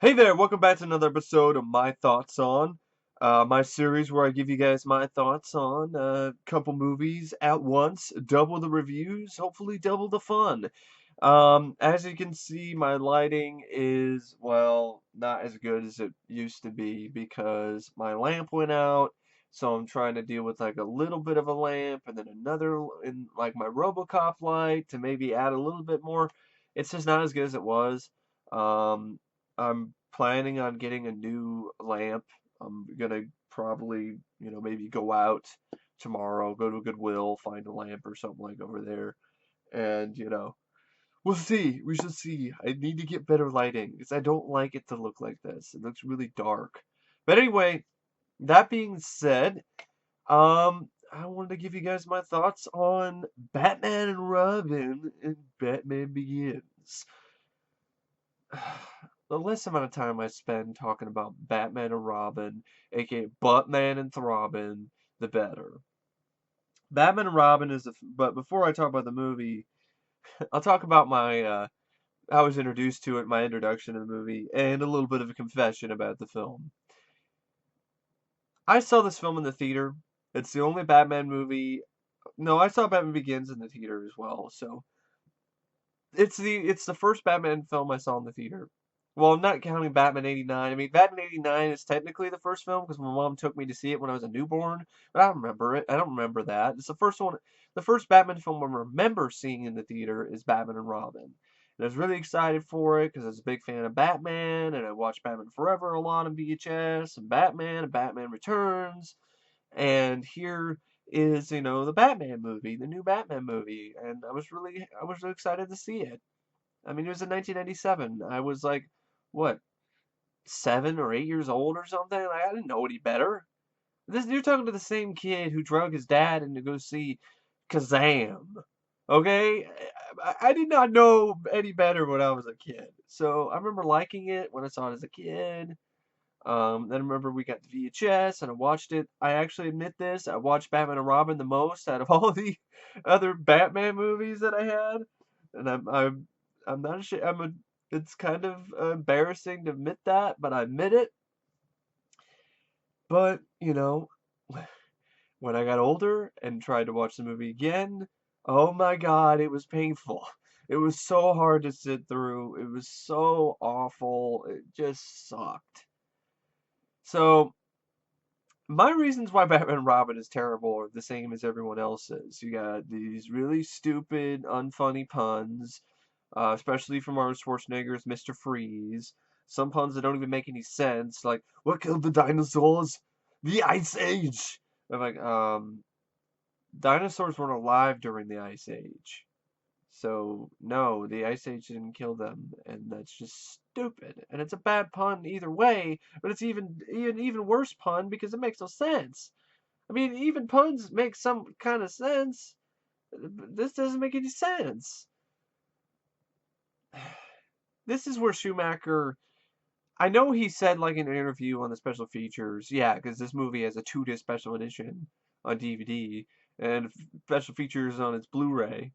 Hey there, welcome back to another episode of My Thoughts On, my series where I give you guys my thoughts on a couple movies at once, double the reviews, hopefully double the fun. As you can see, my lighting is, well, not as good as it used to be because my lamp went out, so I'm trying to deal with like a little bit of a lamp and then another in like my RoboCop light to maybe add a little bit more. It's just not as good as it was. Um, I'm planning on getting a new lamp. I'm gonna probably, maybe go out tomorrow, go to Goodwill, find a lamp or something like over there, and we'll see. We shall see. I need to get better lighting because I don't like it to look like this. It looks really dark. But anyway, that being said, I wanted to give you guys my thoughts on Batman and Robin and Batman Begins. The less amount of time I spend talking about Batman and Robin, aka Buttman and Throbbing, the better. Batman and Robin but before I talk about the movie, I'll talk about my I was introduced to it, my introduction to the movie, and a little bit of a confession about the film. I saw this film in the theater. It's the only Batman movie. No, I saw Batman Begins in the theater as well. So it's the first Batman film I saw in the theater. Well, I'm not counting Batman '89. I mean, Batman '89 is technically the first film because my mom took me to see it when I was a newborn, but I don't remember it. I don't remember that. It's the first one. The first Batman film I remember seeing in the theater is Batman and Robin. And I was really excited for it because I was a big fan of Batman, and I watched Batman Forever a lot on VHS, and Batman Returns, and here is the Batman movie, the new Batman movie, and I was really excited to see it. I mean, it was in 1997. I was like, what, 7 or 8 years old or something? Like, I didn't know any better. This You're talking to the same kid who drug his dad in to go see Kazam. Okay, I did not know any better when I was a kid. So I remember liking it when I saw it as a kid. Then I remember we got the VHS and I watched it. I actually admit this. I watched Batman and Robin the most out of all the other Batman movies that I had. And I'm not ashamed. It's kind of embarrassing to admit that, but I admit it. But, when I got older and tried to watch the movie again, oh my God, it was painful. It was so hard to sit through. It was so awful. It just sucked. So, my reasons why Batman and Robin is terrible are the same as everyone else's. You got these really stupid, unfunny puns, especially from Arnold Schwarzenegger's Mr. Freeze. Some puns that don't even make any sense, like "What killed the dinosaurs? The Ice Age." I'm like, dinosaurs weren't alive during the Ice Age. So no, the Ice Age didn't kill them, and that's just stupid. And it's a bad pun either way, but it's even worse pun because it makes no sense. I mean, even puns make some kind of sense. This doesn't make any sense. This is where Schumacher. I know he said like in an interview on the special features, yeah, because this movie has a 2-disc special edition on DVD and special features on its Blu-ray.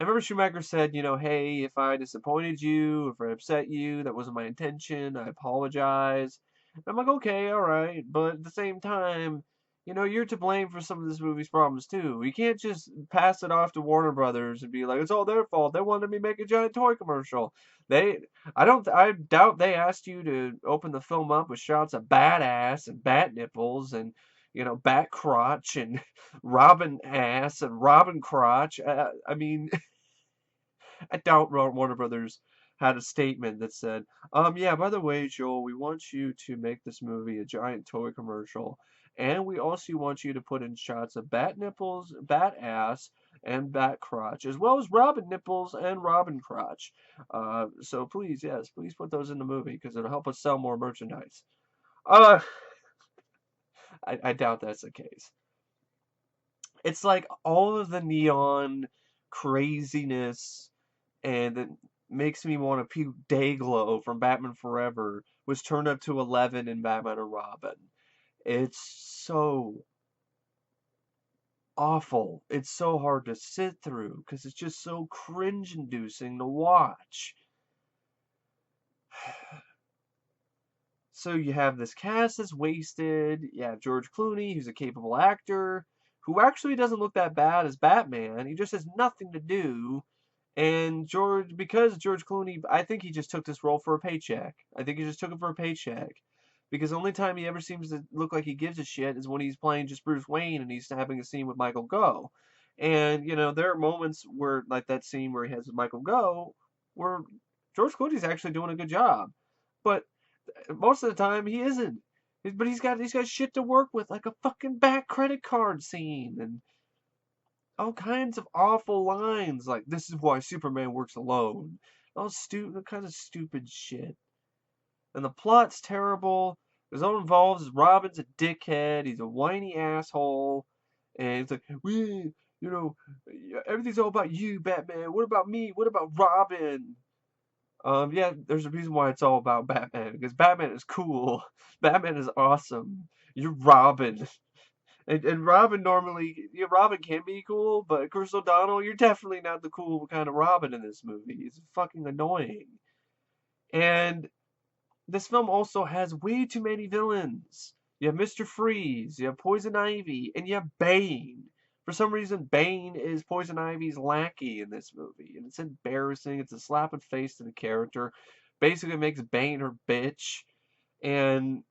I remember Schumacher said, hey, if I disappointed you, if I upset you, that wasn't my intention. I apologize. And I'm like, okay, all right, but at the same time, you're to blame for some of this movie's problems too. You can't just pass it off to Warner Brothers and be like, it's all their fault. They wanted me to make a giant toy commercial. They, I doubt they asked you to open the film up with shots of bat ass and bat nipples and bat crotch and Robin ass and Robin crotch. I mean, I doubt Warner Brothers had a statement that said, yeah, by the way, Joel, we want you to make this movie a giant toy commercial, and we also want you to put in shots of bat nipples, bat ass, and bat crotch, as well as Robin nipples and Robin crotch. So please, yes, please put those in the movie because it'll help us sell more merchandise. Uh, I doubt that's the case. It's like all of the neon craziness and it makes me want to puke Dayglow from Batman Forever was turned up to 11 in Batman and Robin. It's so awful. It's so hard to sit through because it's just so cringe-inducing to watch. So you have this cast that's wasted. You have George Clooney, who's a capable actor, who actually doesn't look that bad as Batman. He just has nothing to do. And because George Clooney, I think he just took this role for a paycheck. I think he just took it for a paycheck. Because the only time he ever seems to look like he gives a shit is when he's playing just Bruce Wayne and he's having a scene with Michael Gough. And, there are moments where, like that scene where he has with Michael Gough, where George Clooney's actually doing a good job. But most of the time he isn't. But he's got shit to work with, like a fucking back credit card scene and all kinds of awful lines, like "This is why Superman works alone." All kind of stupid shit. And the plot's terrible. Because all involved is Robin's a dickhead. He's a whiny asshole, and it's like, you know, everything's all about you, Batman. What about me? What about Robin? Yeah, there's a reason why it's all about Batman, because Batman is cool. Batman is awesome. You're Robin. And Robin normally, Robin can be cool, but Chris O'Donnell, you're definitely not the cool kind of Robin in this movie. He's fucking annoying. And this film also has way too many villains. You have Mr. Freeze, you have Poison Ivy, and you have Bane. For some reason, Bane is Poison Ivy's lackey in this movie, and it's embarrassing. It's a slap in the face to the character. Basically, makes Bane her bitch. And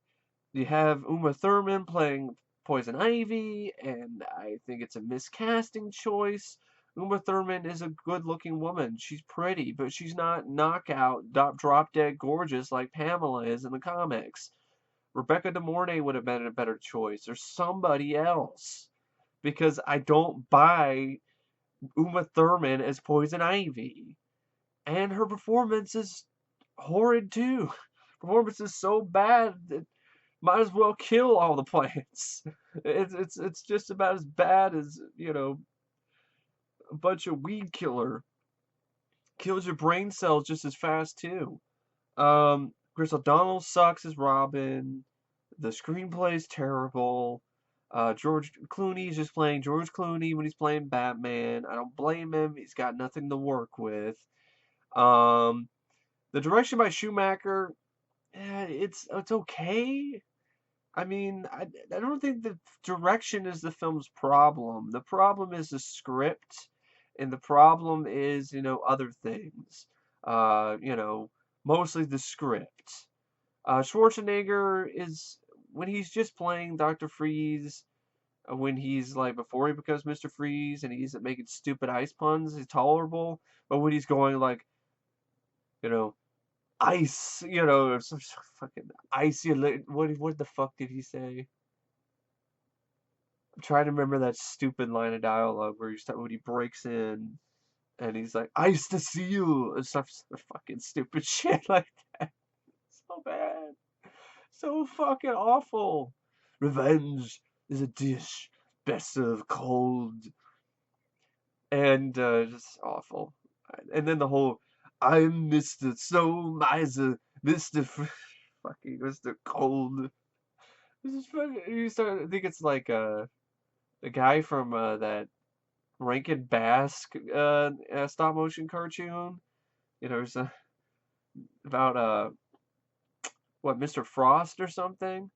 you have Uma Thurman playing Poison Ivy, and I think it's a miscasting choice. Uma Thurman is a good-looking woman. She's pretty, but she's not knockout, drop-dead gorgeous like Pamela is in the comics. Rebecca De Mornay would have been a better choice, or somebody else, because I don't buy Uma Thurman as Poison Ivy, and her performance is horrid too. Performance is so bad that might as well kill all the plants. It's just about as bad as, a bunch of weed killer. Kills your brain cells just as fast too. Chris O'Donnell sucks as Robin. The screenplay is terrible. George Clooney is just playing George Clooney when he's playing Batman. I don't blame him. He's got nothing to work with. The direction by Schumacher, it's okay. I mean, I don't think the direction is the film's problem. The problem is the script, and the problem is, other things. Mostly the script. Schwarzenegger is, when he's just playing Dr. Freeze, when he's like, before he becomes Mr. Freeze and he's making stupid ice puns, he's tolerable. But when he's going like, you know, ice, some fucking icy, what the fuck did he say? I'm trying to remember that stupid line of dialogue where when he breaks in and he's like, "Ice to see you," and stuff, fucking stupid shit like that. So bad, so fucking awful. Revenge is a dish best served cold, and just awful. And then the whole, "I'm Mr. So Miser, Mr. fucking Mr. Cold." This is fucking. I think it's like the guy from that Rankin Bass stop motion cartoon. It's about what, Mr. Frost or something.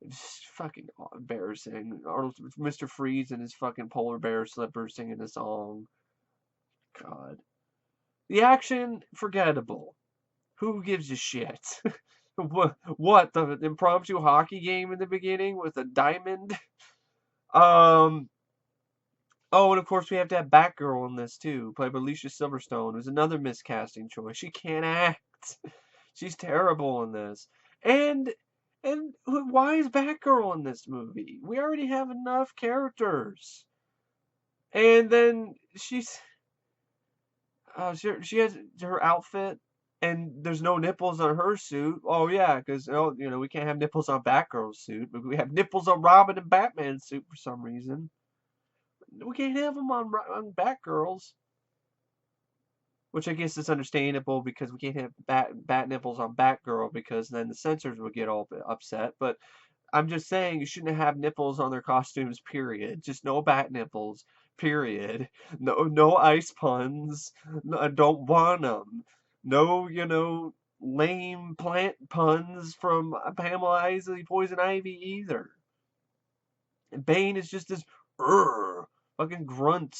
It's just fucking embarrassing. Arnold, Mr. Freeze and his fucking polar bear slippers singing a song. God, the action forgettable. Who gives a shit? What, the impromptu hockey game in the beginning with a diamond? Um. Oh, and of course we have to have Batgirl in this too, played by Alicia Silverstone, who's another miscasting choice. She can't act. She's terrible in this. And why is Batgirl in this movie? We already have enough characters. And then she has her outfit, and there's no nipples on her suit. Oh yeah, because we can't have nipples on Batgirl's suit, but we have nipples on Robin and Batman's suit for some reason. We can't have them on Batgirls, which I guess is understandable because we can't have bat nipples on Batgirl because then the censors would get all upset. But I'm just saying you shouldn't have nipples on their costumes. Period. Just no bat nipples. Period. No ice puns. No, I don't want them. No, lame plant puns from Pamela Isley Poison Ivy either. And Bane is just this fucking grunt.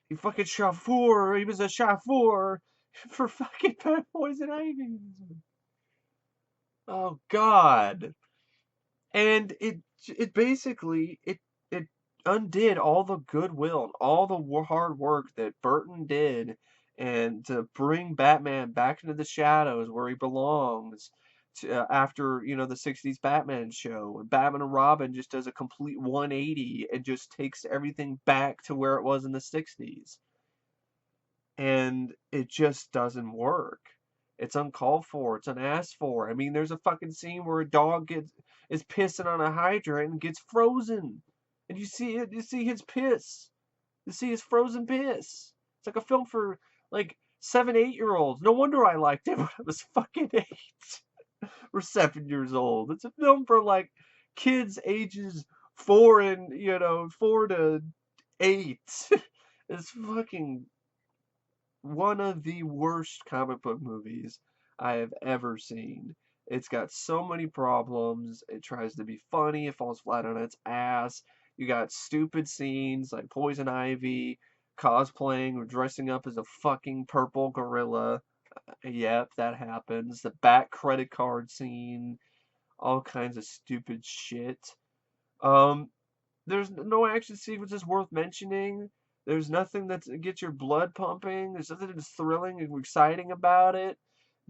He fucking chauffeur. He was a chauffeur for fucking Poison Ivy. Oh God. And it basically it undid all the goodwill and all the hard work that Burton did, and to bring Batman back into the shadows where he belongs, after the '60s Batman show. And Batman and Robin just does a complete 180 and just takes everything back to where it was in the '60s, and it just doesn't work. It's uncalled for. It's unasked for. I mean, there's a fucking scene where a dog is pissing on a hydrant and gets frozen, and you see it. You see his piss. You see his frozen piss. It's like a film for like 7, 8-year-olds. No wonder I liked it when I was fucking 8 or 7 years old. It's a film for like kids ages 4 to 8. It's fucking one of the worst comic book movies I have ever seen. It's got so many problems. It tries to be funny, it falls flat on its ass. You got stupid scenes like Poison Ivy cosplaying or dressing up as a fucking purple gorilla. Yep, that happens. The back credit card scene, all kinds of stupid shit. Um, there's no action sequences worth mentioning. There's nothing that gets your blood pumping. There's nothing that's thrilling and exciting about it.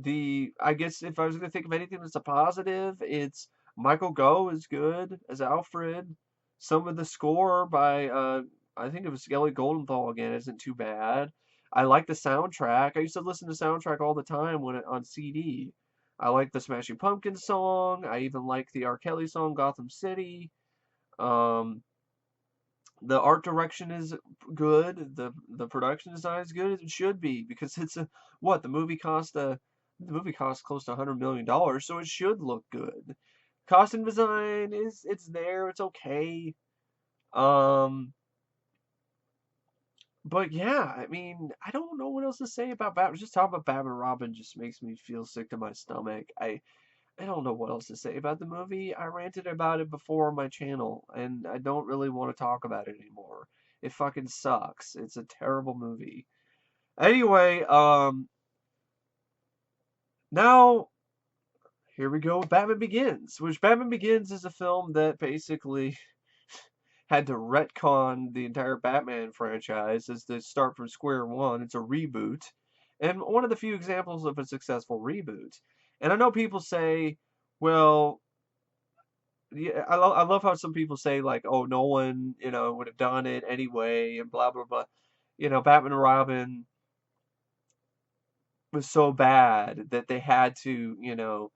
I guess if I was gonna think of anything that's a positive, it's Michael Gough is good as Alfred. Some of the score by I think it was Skelly Goldenthal again isn't too bad. I like the soundtrack. I used to listen to soundtrack all the time when on CD. I like the Smashing Pumpkins song. I even like the R. Kelly song Gotham City. Um, the art direction is good. The production design is good as it should be, because it's a what the movie cost close to $100 million, so it should look good. Costume design it's there, it's okay. Um, but yeah, I mean, I don't know what else to say about Batman. Just talking about Batman and Robin just makes me feel sick to my stomach. I don't know what else to say about the movie. I ranted about it before on my channel, and I don't really want to talk about it anymore. It fucking sucks. It's a terrible movie. Anyway, now here we go with Batman Begins, which Batman Begins is a film that basically had to retcon the entire Batman franchise as to start from square one. It's a reboot, and one of the few examples of a successful reboot. And I know people say, well, yeah, I love how some people say like, oh, Nolan, would have done it anyway, and blah blah blah. Batman and Robin was so bad that they had to,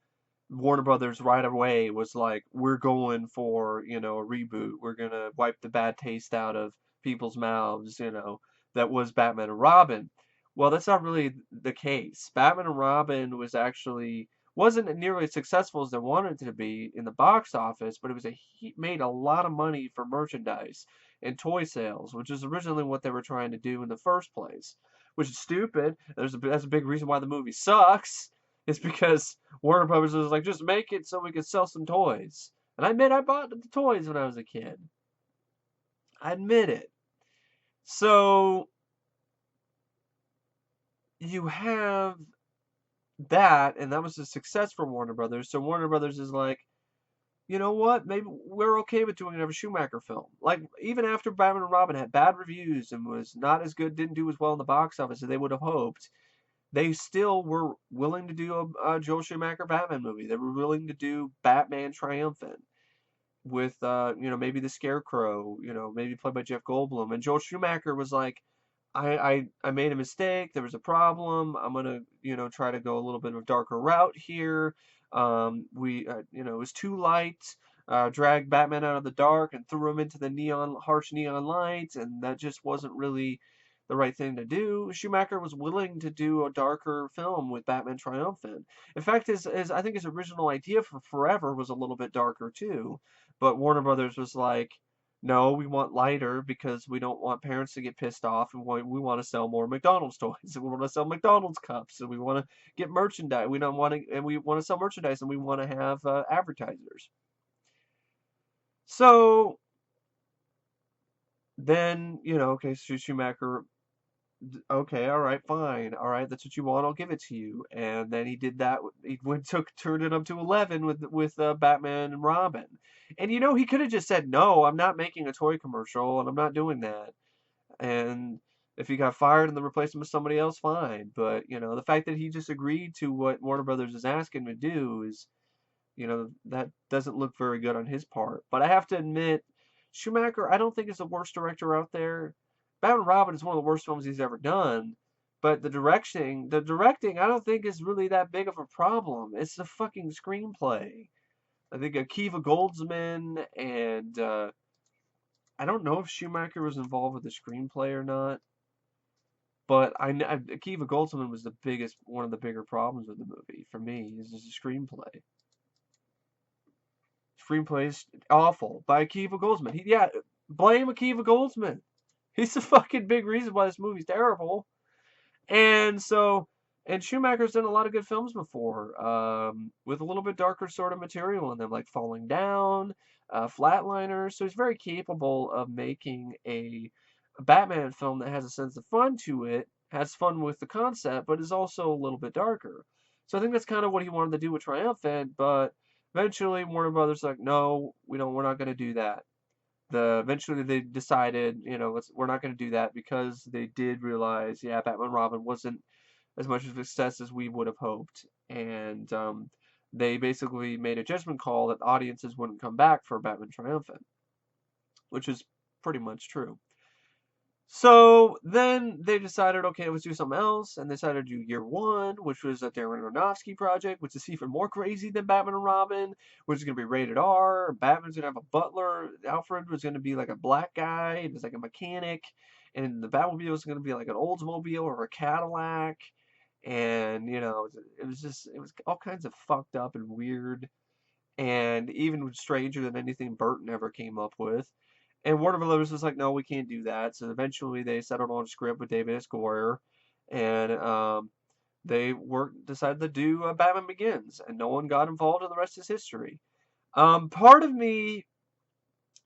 Warner Brothers right away was like, we're going for, a reboot. We're gonna wipe the bad taste out of people's mouths, that was Batman and Robin. Well, that's not really the case. Batman and Robin wasn't nearly as successful as they wanted it to be in the box office, but it was made a lot of money for merchandise and toy sales, which is originally what they were trying to do in the first place. Which is stupid. That's a big reason why the movie sucks. It's because Warner Brothers was like, just make it so we can sell some toys. And I admit I bought the toys when I was a kid. I admit it. So you have that, and that was a success for Warner Brothers. So Warner Brothers is like, you know what? Maybe we're okay with doing another Schumacher film. Like, even after Batman and Robin had bad reviews and was not as good, didn't do as well in the box office as they would have hoped, they still were willing to do a Joel Schumacher Batman movie. They were willing to do Batman Triumphant with, maybe the Scarecrow, maybe played by Jeff Goldblum. And Joel Schumacher was like, I made a mistake. There was a problem. I'm gonna, try to go a little bit of a darker route here. It was too light. Dragged Batman out of the dark and threw him into the harsh neon lights, and that just wasn't really the right thing to do. Schumacher was willing to do a darker film with Batman Triumphant. In fact, I think his original idea for Forever was a little bit darker too, but Warner Brothers was like, No, we want lighter because we don't want parents to get pissed off, and we want to sell more McDonald's toys, and we want to sell McDonald's cups, and we want to get merchandise. We don't want to, and we want to sell merchandise, and we want to have advertisers. So then, okay, so Schumacher, okay, all right, fine, all right, that's what you want, I'll give it to you. And then he did that. He turned it up to 11 with Batman and Robin. And he could have just said, no, I'm not making a toy commercial, and I'm not doing that. And if he got fired and then replaced him with somebody else, fine. But the fact that he just agreed to what Warner Brothers is asking him to do is, that doesn't look very good on his part. But I have to admit, Schumacher, I don't think is the worst director out there. Batman Robin is one of the worst films he's ever done. But the directing, I don't think is really that big of a problem. It's the fucking screenplay. I think Akiva Goldsman and I don't know if Schumacher was involved with the screenplay or not, but Akiva Goldsman was one of the bigger problems with the movie for me. Is just the screenplay. Screenplay is awful by Akiva Goldsman. Blame Akiva Goldsman. He's the fucking big reason why this movie's terrible. And so, and Schumacher's done a lot of good films before, with a little bit darker sort of material in them, like Falling Down, Flatliners. So he's very capable of making a Batman film that has a sense of fun to it, has fun with the concept, but is also a little bit darker. So I think that's kind of what he wanted to do with Triumphant, but eventually Warner Brothers like, no, we're not going to do that. Eventually they decided, we're not going to do that because they did realize, yeah, Batman Robin wasn't as much of a success as we would have hoped, and they basically made a judgment call that audiences wouldn't come back for Batman Triumphant, which is pretty much true. So then they decided, okay, let's do something else, and they decided to do Year One, which was a Darren Aronofsky project, which is even more crazy than Batman and Robin, which is going to be rated R. Batman's going to have a butler. Alfred was going to be like a black guy, and he's like a mechanic, and the Batmobile was going to be like an Oldsmobile or a Cadillac, and it was all kinds of fucked up and weird, and even stranger than anything Burton ever came up with. And Warner Brothers was like, no, we can't do that. So eventually they settled on a script with David S. Goyer, and they decided to do Batman Begins, and no one got involved, and the rest is history. Part of me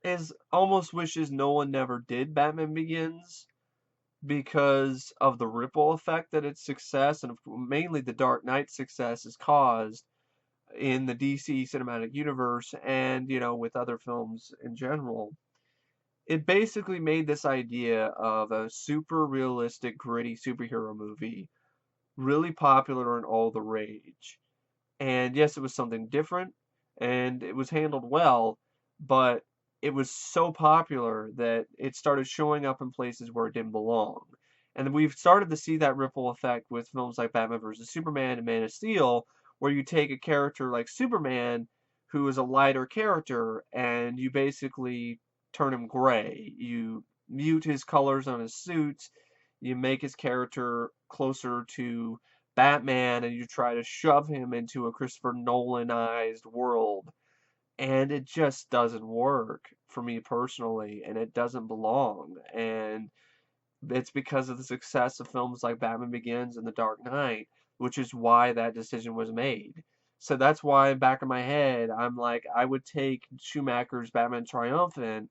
is almost wishes no one never did Batman Begins because of the ripple effect that its success and mainly the Dark Knight success has caused in the DC cinematic universe and with other films in general. It basically made this idea of a super realistic, gritty superhero movie really popular and all the rage. And yes, it was something different and it was handled well, but it was so popular that it started showing up in places where it didn't belong. And we've started to see that ripple effect with films like Batman vs. Superman and Man of Steel, where you take a character like Superman, who is a lighter character, and you basically turn him gray. You mute his colors on his suit, you make his character closer to Batman, and you try to shove him into a Christopher Nolanized world. And it just doesn't work for me personally, and it doesn't belong. And it's because of the success of films like Batman Begins and The Dark Knight, which is why that decision was made. So that's why, back in my head, I'm like, I would take Schumacher's Batman Triumphant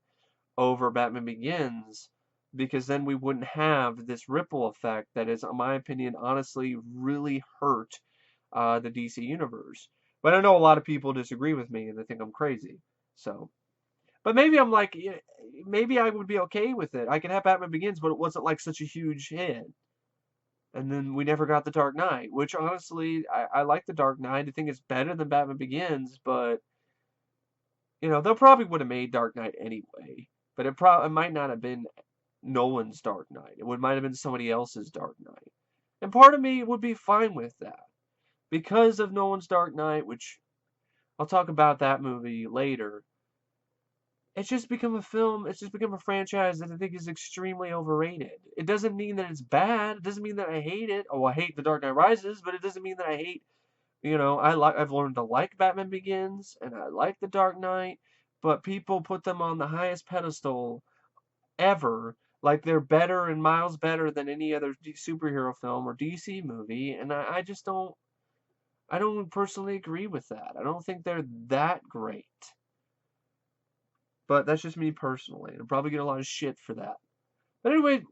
over Batman Begins, because then we wouldn't have this ripple effect that is, in my opinion, honestly really hurt the DC universe. But I know a lot of people disagree with me and they think I'm crazy. So, but maybe I'm like, maybe I would be okay with it. I could have Batman Begins, but it wasn't like such a huge hit. And then we never got The Dark Knight, which honestly, I like The Dark Knight. I think it's better than Batman Begins, but they probably would have made Dark Knight anyway. But it might not have been Nolan's Dark Knight. It might have been somebody else's Dark Knight. And part of me would be fine with that. Because of Nolan's Dark Knight, which I'll talk about that movie later, it's just become a film, it's just become a franchise that I think is extremely overrated. It doesn't mean that it's bad. It doesn't mean that I hate it. Oh, I hate The Dark Knight Rises, but it doesn't mean that I hate, I've learned to like Batman Begins, and I like The Dark Knight, but people put them on the highest pedestal ever. Like they're better and miles better than any other superhero film or DC movie, and I just I don't personally agree with that. I don't think they're that great. But that's just me personally. And I'll probably get a lot of shit for that. But anyway,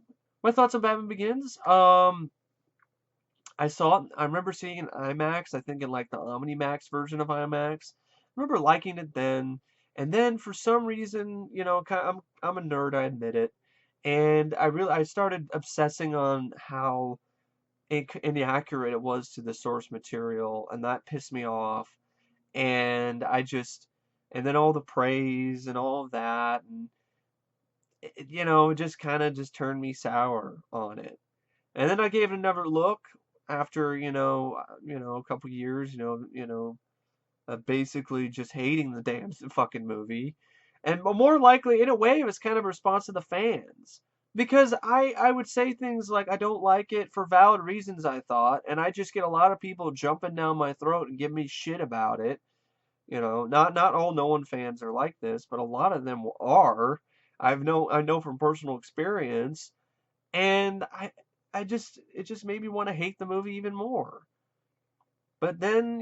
my thoughts on Batman Begins. I saw it. I remember seeing it in IMAX. I think in like the OmniMax version of IMAX. I remember liking it then, and then for some reason, I'm a nerd. I admit it, and I started obsessing on how inaccurate it was to the source material, and that pissed me off. And and then all the praise and all of that, and it just kind of just turned me sour on it. And then I gave it another look after, a couple years, basically just hating the damn fucking movie. And more likely, in a way, it was kind of a response to the fans. Because I would say things like, I don't like it for valid reasons, I thought, and I just get a lot of people jumping down my throat and giving me shit about it. Not all Nolan fans are like this, but a lot of them are. I know from personal experience, and it just made me want to hate the movie even more. But then,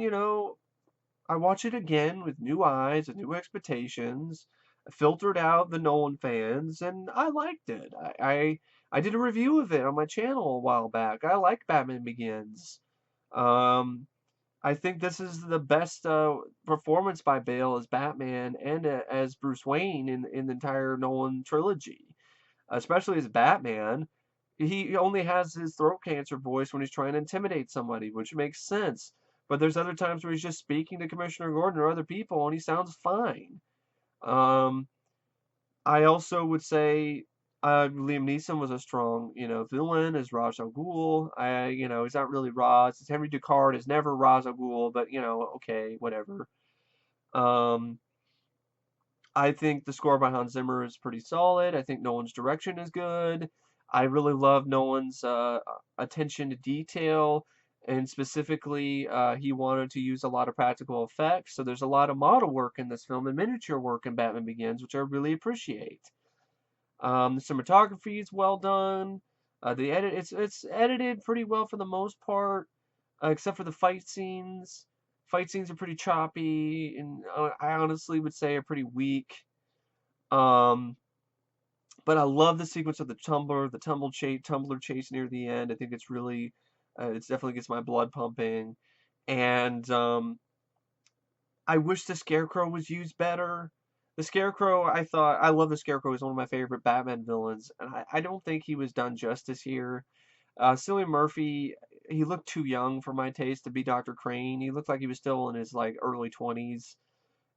I watch it again with new eyes and new expectations, filtered out the Nolan fans, and I liked it. I did a review of it on my channel a while back. I like Batman Begins. Um, I think this is the best performance by Bale as Batman and as Bruce Wayne in the entire Nolan trilogy, especially as Batman. He only has his throat cancer voice when he's trying to intimidate somebody, which makes sense. But there's other times where he's just speaking to Commissioner Gordon or other people, and he sounds fine. Um, I also would say Liam Neeson was a strong, villain as Ra's al Ghul. He's not really Ra's. It's Henry Ducard is never Ra's al Ghul, but okay, whatever. Um, I think the score by Hans Zimmer is pretty solid. I think Nolan's direction is good. I really love Nolan's attention to detail, and specifically, he wanted to use a lot of practical effects. So there's a lot of model work in this film and miniature work in Batman Begins, which I really appreciate. The cinematography is well done. The edit it's edited pretty well for the most part, except for the fight scenes. Fight scenes are pretty choppy, and I honestly would say are pretty weak. Um, but I love the sequence of the tumbler chase near the end. I think it's really, it's definitely gets my blood pumping, and I wish the Scarecrow was used better. The Scarecrow, I love the Scarecrow. He's one of my favorite Batman villains, and I don't think he was done justice here. Cillian Murphy, he looked too young for my taste to be Dr. Crane. He looked like he was still in his like early 20s.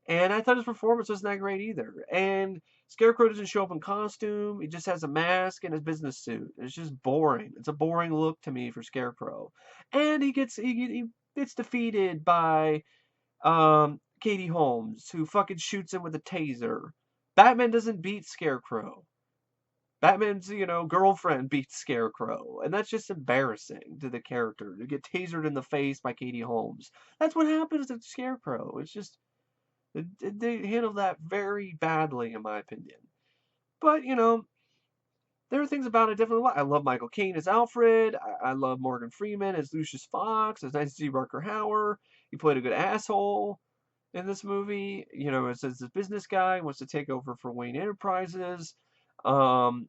And I thought his performance wasn't that great either. And Scarecrow doesn't show up in costume. He just has a mask and his business suit. It's just boring. It's a boring look to me for Scarecrow. And he gets defeated by Katie Holmes, who fucking shoots him with a taser. Batman doesn't beat Scarecrow. Batman's, girlfriend beats Scarecrow, and that's just embarrassing to the character to get tasered in the face by Katie Holmes. That's what happens to Scarecrow. It's just they handle that very badly, in my opinion. But there are things about it definitely. I love Michael Caine as Alfred. I love Morgan Freeman as Lucius Fox. It's nice to see Rucker Hauer. He played a good asshole in this movie. As this business guy wants to take over for Wayne Enterprises. Um,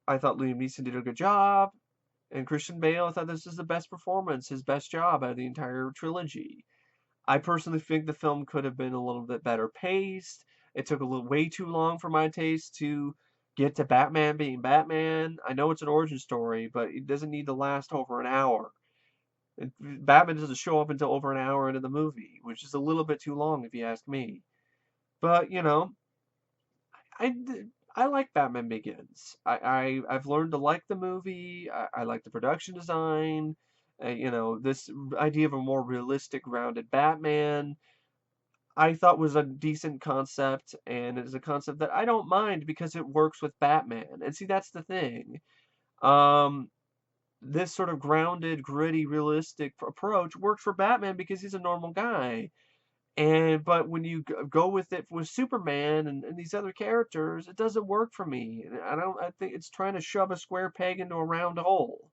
I thought Liam Neeson did a good job. And Christian Bale, I thought this was the best performance, his best job out of the entire trilogy. I personally think the film could have been a little bit better paced. It took a little way too long for my taste to get to Batman being Batman. I know it's an origin story, but it doesn't need to last over an hour. Batman doesn't show up until over an hour into the movie, which is a little bit too long if you ask me. But I I like Batman Begins. I've learned to like the movie. I like the production design. This idea of a more realistic, grounded Batman. I thought was a decent concept, and it is a concept that I don't mind because it works with Batman. And see, that's the thing. Um, this sort of grounded, gritty, realistic approach works for Batman because he's a normal guy. But when you go with it with Superman and these other characters, it doesn't work for me. And I think it's trying to shove a square peg into a round hole.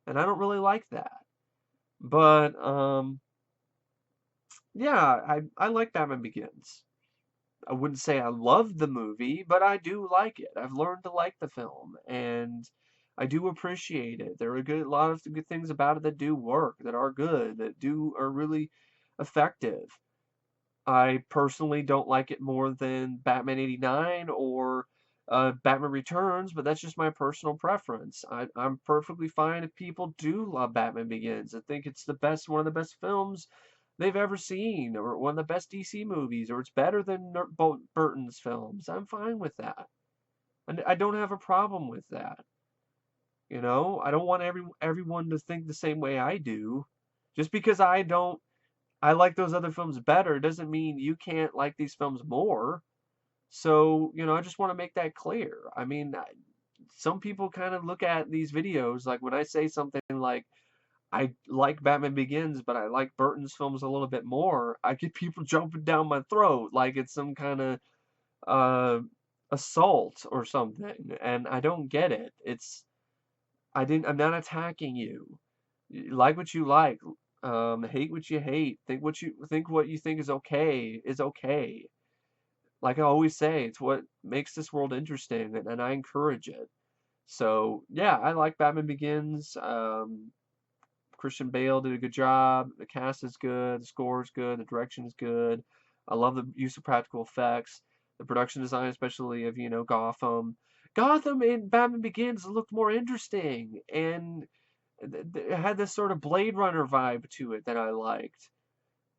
And I don't really like that. But yeah, I like Batman Begins. I wouldn't say I love the movie, but I do like it. I've learned to like the film, and I do appreciate it. There are a lot of good things about it that do work, that are good, are really effective. I personally don't like it more than Batman 89 or Batman Returns, but that's just my personal preference. I'm perfectly fine if people do love Batman Begins. I think it's one of the best films they've ever seen, or one of the best DC movies, or it's better than Burton's films. I'm fine with that. And I don't have a problem with that. You know, I don't want everyone to think the same way I do. Just because I like those other films better doesn't mean you can't like these films more. So, I just want to make that clear. I mean, some people kind of look at these videos, like when I say something like, I like Batman Begins, but I like Burton's films a little bit more, I get people jumping down my throat like it's some kind of uh, assault or something. And I don't get it. I'm not attacking you. Like what you like. Hate what you hate. Think what you think is okay. Like I always say, it's what makes this world interesting, and I encourage it. So yeah, I like Batman Begins. Christian Bale did a good job. The cast is good. The score is good. The direction is good. I love the use of practical effects. The production design, especially of Gotham. Gotham in Batman Begins looked more interesting, and it had this sort of Blade Runner vibe to it that I liked.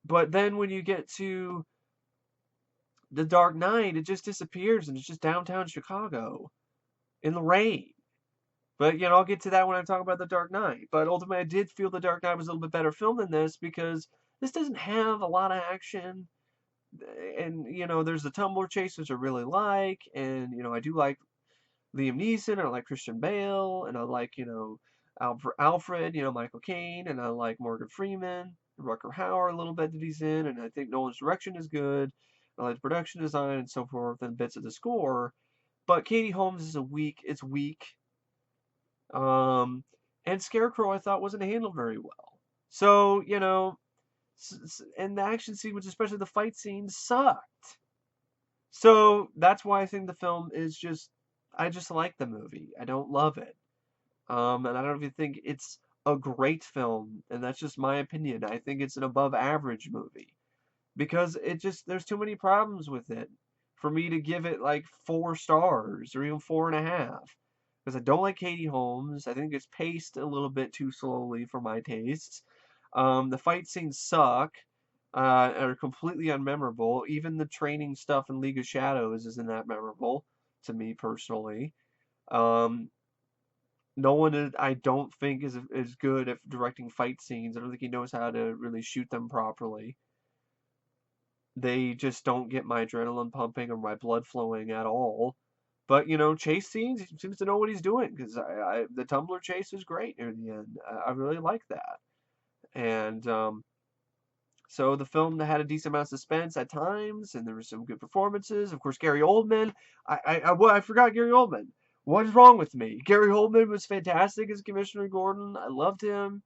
But then when you get to The Dark Knight, it just disappears and it's just downtown Chicago in the rain. But I'll get to that when I talk about The Dark Knight. But ultimately, I did feel The Dark Knight was a little bit better filmed than this because this doesn't have a lot of action. And there's the tumbler chase, which I really like, and I do like Liam Neeson, and I like Christian Bale, and I like Alfred, Michael Caine, and I like Morgan Freeman, Rutger Hauer a little bit that he's in, and I think Nolan's direction is good. I like the production design and so forth, and bits of the score. But Katie Holmes is it's weak. And Scarecrow I thought wasn't handled very well. So, and the action sequence, especially the fight scenes, sucked. So that's why I think the film is I just like the movie. I don't love it. And I don't even think it's a great film, and that's just my opinion. I think it's an above average movie because there's too many problems with it for me to give it like 4 stars or even 4.5. Because I don't like Katie Holmes. I think it's paced a little bit too slowly for my tastes. The fight scenes suck, are completely unmemorable. Even the training stuff in League of Shadows isn't that memorable to me personally. Um, Nolan, I don't think is good at directing fight scenes. I don't think he knows how to really shoot them properly. They just don't get my adrenaline pumping or my blood flowing at all. But chase scenes, he seems to know what he's doing because the tumbler chase is great near the end. I really like that, and so the film had a decent amount of suspense at times, and there were some good performances. Of course, Gary Oldman. I forgot Gary Oldman. What is wrong with me? Gary Oldman was fantastic as Commissioner Gordon. I loved him,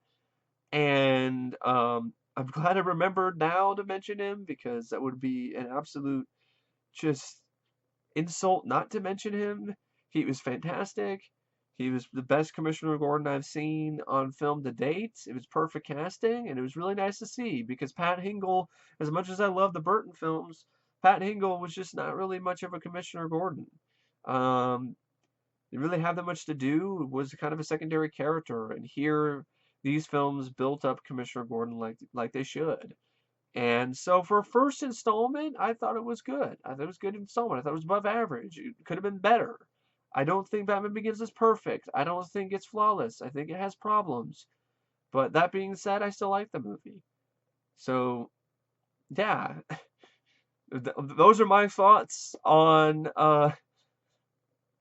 and I'm glad I remembered now to mention him because that would be an absolute just insult not to mention him. He was fantastic. He was the best Commissioner Gordon I've seen on film to date. It was perfect casting, and it was really nice to see because Pat Hingle, as much as I love the Burton films, Pat Hingle was just not really much of a Commissioner Gordon. Didn't really have that much to do. Was kind of a secondary character, and here these films built up Commissioner Gordon like they should. And so for a first installment, I thought it was good. I thought it was a good installment. I thought it was above average. It could have been better. I don't think Batman Begins is perfect. I don't think it's flawless. I think it has problems. But that being said, I still like the movie. So, yeah. Those are my thoughts on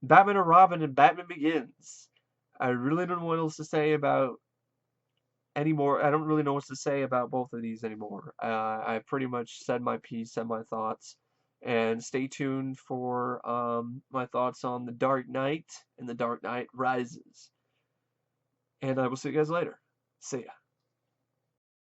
Batman and Robin and Batman Begins. I really don't know what else to say about anymore. I don't really know what to say about both of these anymore. I pretty much said my piece, said my thoughts, and stay tuned for my thoughts on The Dark Knight and The Dark Knight Rises. And I will see you guys later. See ya.